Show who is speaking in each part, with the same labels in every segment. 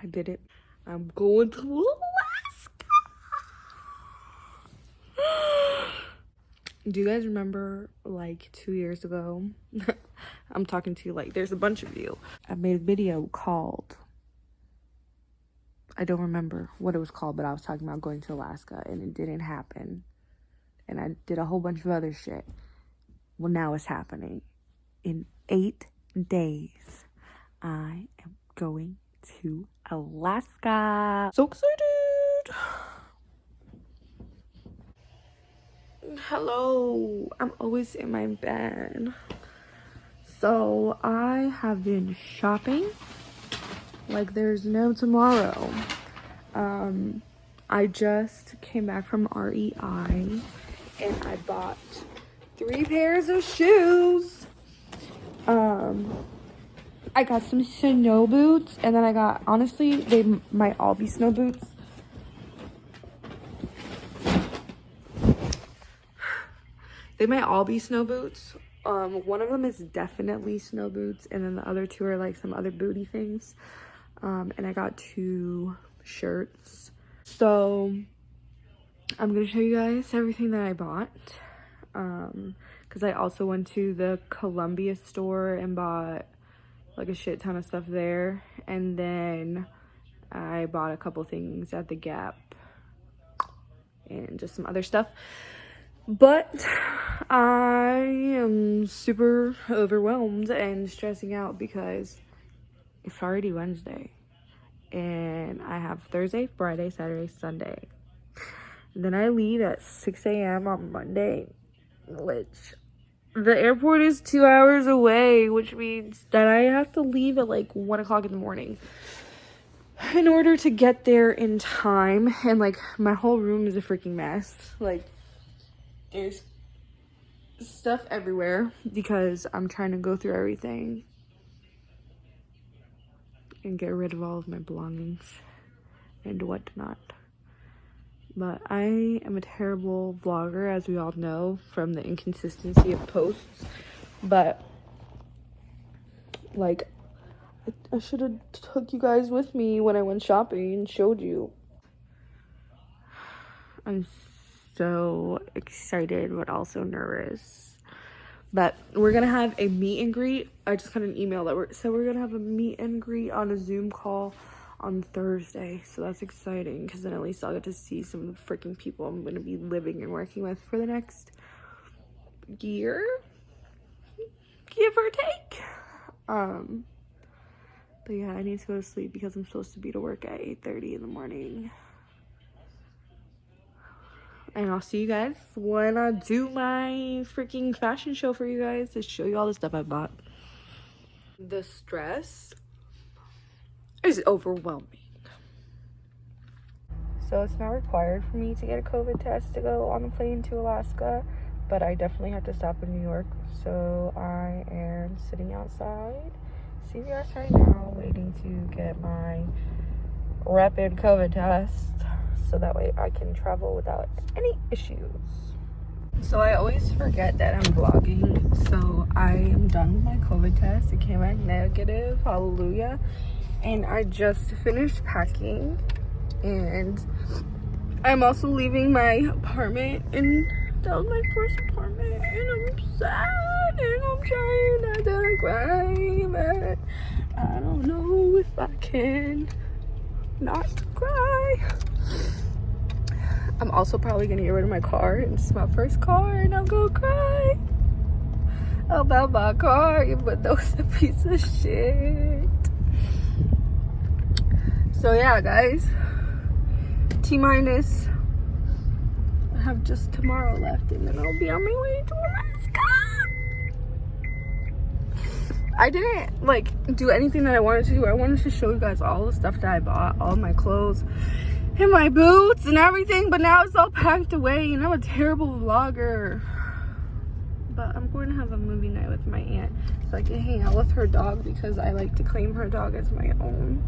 Speaker 1: I did it. I'm going to Alaska. Do you guys remember like 2 years ago? I'm talking to you like there's a bunch of you. I made a video called, I don't remember what it was called, but I was talking about going to Alaska and it didn't happen. And I did a whole bunch of other shit. Well, now it's happening. In 8 days, I am going to Alaska. So excited. Hello. I'm always in my bed. So I have been shopping like there's no tomorrow. I just came back from REI and I bought 3 pairs of shoes. I got some snow boots, and then I got, honestly, they might all be snow boots. They might all be snow boots. One of them is definitely snow boots, and then the other 2 are like some other booty things. And I got 2 shirts. So I'm gonna show you guys everything that I bought. Because I also went to the Columbia store and bought like a shit ton of stuff there, and then I bought a couple things at the Gap and just some other stuff. But I am super overwhelmed and stressing out because it's already Wednesday and I have Thursday, Friday, Saturday, Sunday. And then I leave at 6 a.m. on Monday, which the airport is 2 hours away, which means that I have to leave at like 1 o'clock in the morning in order to get there in time. And like my whole room is a freaking mess. Like there's stuff everywhere because I'm trying to go through everything and get rid of all of my belongings and whatnot. But I am a terrible vlogger, as we all know, from the inconsistency of posts. But, like, I should have took you guys with me when I went shopping and showed you. I'm so excited, but also nervous. But we're going to have a meet and greet. I just got an email that we're going to have a meet and greet on a Zoom call on Thursday, so that's exciting because then at least I'll get to see some of the freaking people I'm going to be living and working with for the next year, give or take. But yeah, I need to go to sleep because I'm supposed to be to work at 8:30 in the morning. And I'll see you guys when I do my freaking fashion show for you guys to show you all the stuff I bought. The stress is overwhelming. So it's not required for me to get a COVID test to go on the plane to Alaska, but I definitely have to stop in New York. So I am sitting outside CVS right now waiting to get my rapid COVID test so that way I can travel without any issues. So I always forget that I'm vlogging. So I am done with my COVID test. It came back negative, hallelujah. And I just finished packing, and I'm also leaving my apartment, and that was my first apartment, and I'm sad, and I'm trying not to cry, but I don't know if I can not cry. I'm also probably gonna get rid of my car, and it's my first car, and I'm gonna cry about my car, but those a piece of shit. So yeah, guys, T-minus, I have just tomorrow left, and then I'll be on my way to Alaska. I didn't like do anything that I wanted to do. I wanted to show you guys all the stuff that I bought, all my clothes and my boots and everything, but now it's all packed away and I'm a terrible vlogger. But I'm going to have a movie night with my aunt so I can hang out with her dog because I like to claim her dog as my own.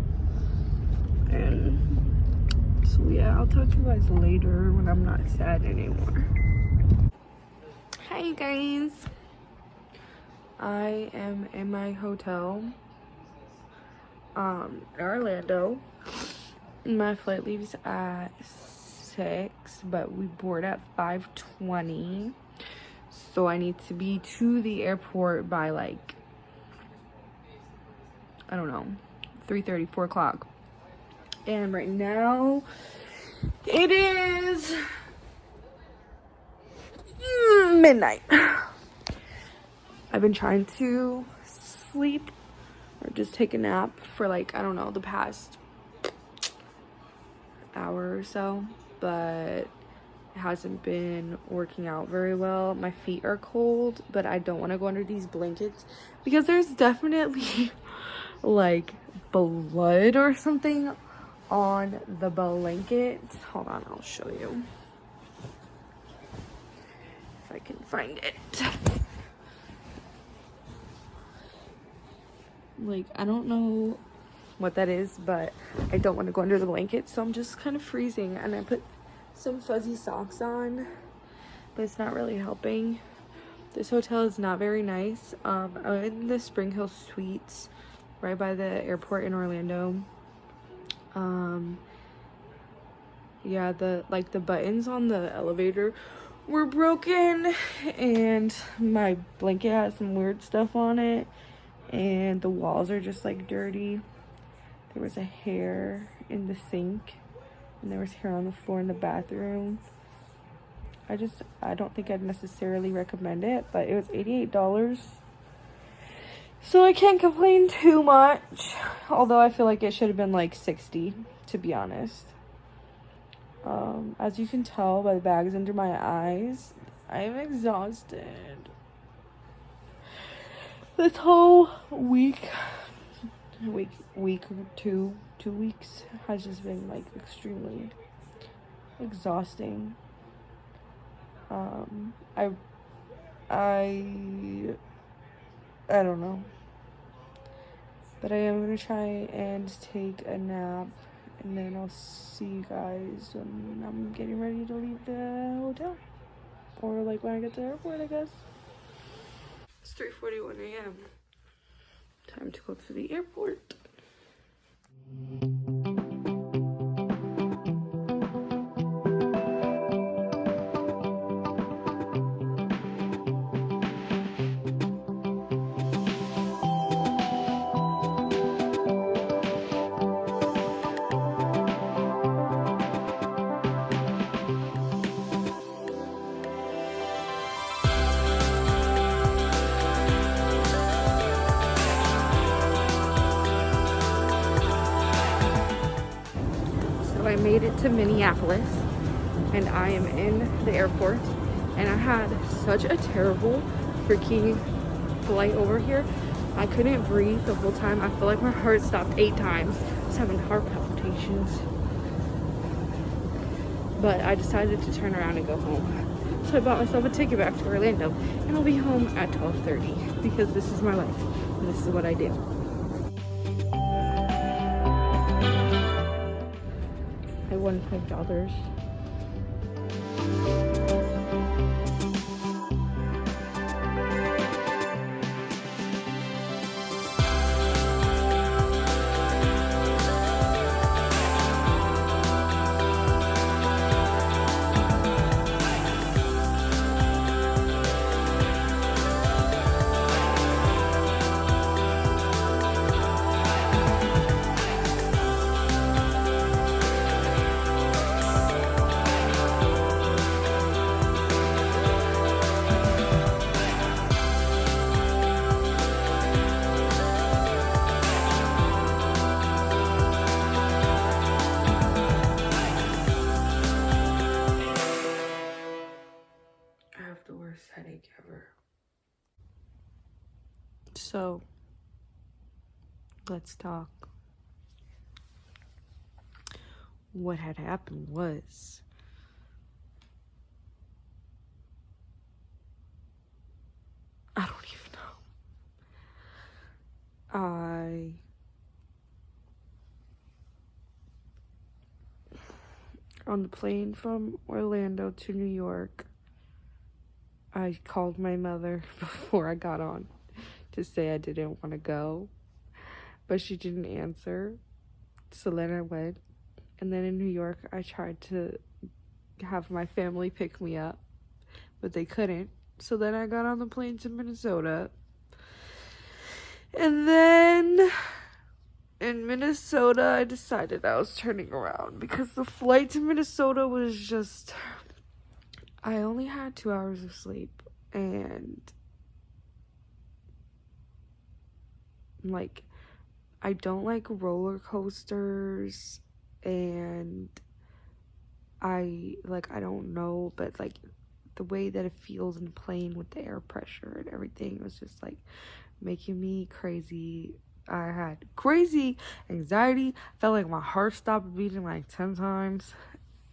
Speaker 1: And so yeah, I'll talk to you guys later when I'm not sad anymore. Hi guys, I am in my hotel. in Orlando. My flight leaves at 6, but we board at 5:20. So I need to be to the airport by like, I don't know, 3:30, 4 o'clock. And right now it is midnight. I've been trying to sleep or just take a nap for like, I don't know, the past hour or so, but it hasn't been working out very well. My feet are cold, but I don't want to go under these blankets because there's definitely like blood or something on the blanket. Hold on, I'll show you if I can find it. Like, I don't know what that is, but I don't want to go under the blanket, so I'm just kind of freezing. And I put some fuzzy socks on, but it's not really helping. This hotel is not very nice. I'm in the Spring Hill Suites right by the airport in Orlando. Yeah, the buttons on the elevator were broken, and my blanket has some weird stuff on it, and the walls are just like dirty. There was a hair in the sink, and there was hair on the floor in the bathroom. I don't think I'd necessarily recommend it, but it was $88. So I can't complain too much, although I feel like it should have been like $60, to be honest. As you can tell by the bags under my eyes, I'm exhausted. This whole week or two weeks has just been like extremely exhausting. I don't know, but I am gonna try and take a nap, and then I'll see you guys when I'm getting ready to leave the hotel, or like when I get to the airport, I guess. It's 3:41 a.m. Time to go to the airport. I made it to Minneapolis, and I am in the airport, and I had such a terrible freaking flight over here. I couldn't breathe the whole time. I feel like my heart stopped 8 times. I was having heart palpitations, but I decided to turn around and go home. So I bought myself a ticket back to Orlando, and I'll be home at 12:30 because this is my life and this is what I do. I won $5. Headache ever. So let's talk. What had happened was I don't even know. On the plane from Orlando to New York, I called my mother before I got on to say I didn't want to go. but she didn't answer. So then I went. And then in New York, I tried to have my family pick me up, but they couldn't. So then I got on the plane to Minnesota. And then in Minnesota, I decided I was turning around because the flight to Minnesota was just... I only had 2 hours of sleep. And, like, I don't like roller coasters. And I don't know, but, like, the way that it feels in the plane with the air pressure and everything was just, like, making me crazy. I had crazy anxiety. Felt like my heart stopped beating like 10 times.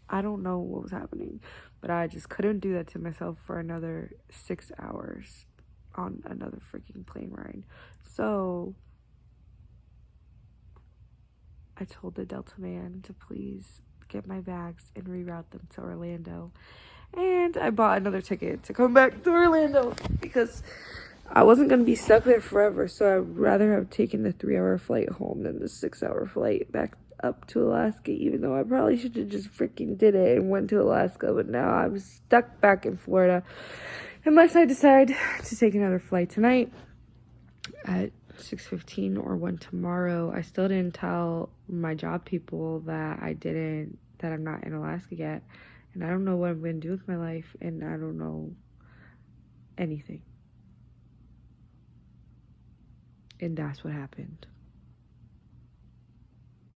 Speaker 1: I don't know what was happening, but I just couldn't do that to myself for another 6 hours on another freaking plane ride. So I told the Delta man to please get my bags and reroute them to Orlando. And I bought another ticket to come back to Orlando because I wasn't going to be stuck there forever. So I'd rather have taken the 3-hour flight home than the 6-hour flight back up to Alaska, even though I probably should have just freaking did it and went to Alaska. But now I'm stuck back in Florida unless I decide to take another flight tonight at 6:15 or one tomorrow. I still didn't tell my job people that I'm not in Alaska yet. And I don't know what I'm going to do with my life. And I don't know anything. And that's what happened.